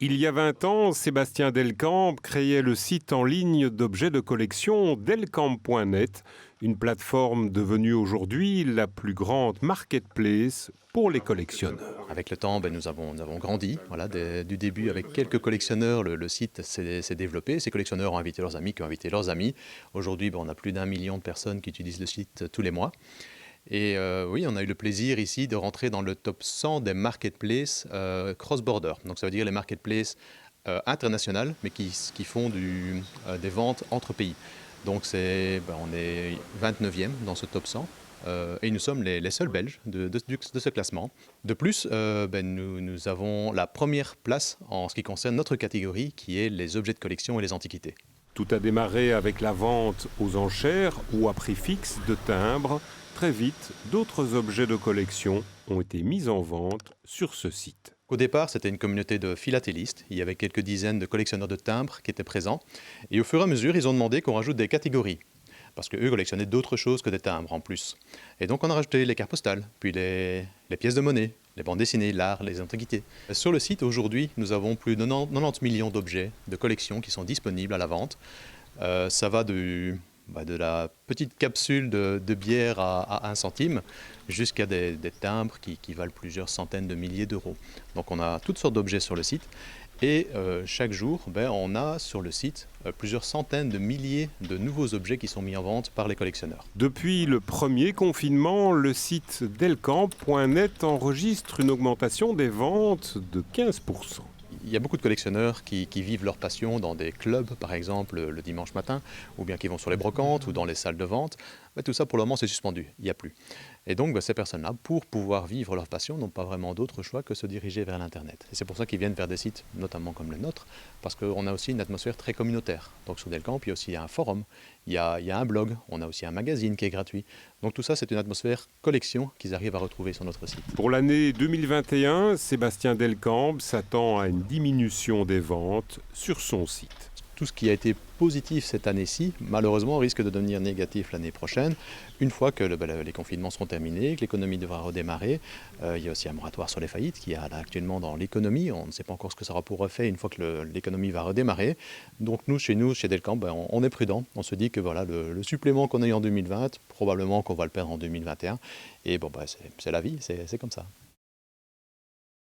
Il y a 20 ans, Sébastien Delcamp créait le site en ligne d'objets de collection delcamp.net, une plateforme devenue aujourd'hui la plus grande marketplace pour les collectionneurs. Avec le temps, nous avons grandi. Voilà, du début, avec quelques collectionneurs, le site s'est développé. Ces collectionneurs ont invité leurs amis, qui ont invité leurs amis. Aujourd'hui, on a plus d'1 million de personnes qui utilisent le site tous les mois. Et oui, on a eu le plaisir ici de rentrer dans le top 100 des marketplaces cross-border. Donc ça veut dire les marketplaces internationales, mais qui font des ventes entre pays. Donc on est 29e dans ce top 100. Et nous sommes les seuls Belges de ce classement. De plus, nous avons la première place en ce qui concerne notre catégorie, qui est les objets de collection et les antiquités. Tout a démarré avec la vente aux enchères ou à prix fixe de timbres. Très vite, d'autres objets de collection ont été mis en vente sur ce site. Au départ, c'était une communauté de philatélistes. Il y avait quelques dizaines de collectionneurs de timbres qui étaient présents. Et au fur et à mesure, ils ont demandé qu'on rajoute des catégories. Parce qu'eux collectionnaient d'autres choses que des timbres en plus. Et donc on a rajouté les cartes postales, puis les pièces de monnaie, les bandes dessinées, l'art, les antiquités. Sur le site, aujourd'hui, nous avons plus de 90 millions d'objets de collection qui sont disponibles à la vente. Ça va de la petite capsule de bière à 1 centime jusqu'à des timbres qui valent plusieurs centaines de milliers d'euros. Donc on a toutes sortes d'objets sur le site. Et chaque jour, on a sur le site plusieurs centaines de milliers de nouveaux objets qui sont mis en vente par les collectionneurs. Depuis le premier confinement, le site delcamp.net enregistre une augmentation des ventes de 15%. Il y a beaucoup de collectionneurs qui vivent leur passion dans des clubs, par exemple, le dimanche matin, ou bien qui vont sur les brocantes ou dans les salles de vente. Tout ça, pour le moment, c'est suspendu, il n'y a plus. Et donc, ces personnes-là, pour pouvoir vivre leur passion, n'ont pas vraiment d'autre choix que se diriger vers l'Internet. Et c'est pour ça qu'ils viennent vers des sites, notamment comme le nôtre, parce qu'on a aussi une atmosphère très communautaire. Donc sur Delcamp, il y a aussi un forum, il y a un blog, on a aussi un magazine qui est gratuit. Donc tout ça, c'est une atmosphère collection qu'ils arrivent à retrouver sur notre site. Pour l'année 2021, Sébastien Delcamp s'attend à une diminution des ventes sur son site. Tout ce qui a été positif cette année-ci, malheureusement, risque de devenir négatif l'année prochaine, une fois que les confinements seront terminés, que l'économie devra redémarrer. Il y a aussi un moratoire sur les faillites qui est là actuellement dans l'économie. On ne sait pas encore ce que ça aura pour effet une fois que l'économie va redémarrer. Donc nous, chez Delcamp, on est prudent. On se dit que le supplément qu'on a eu en 2020, probablement qu'on va le perdre en 2021. Et c'est la vie, c'est comme ça.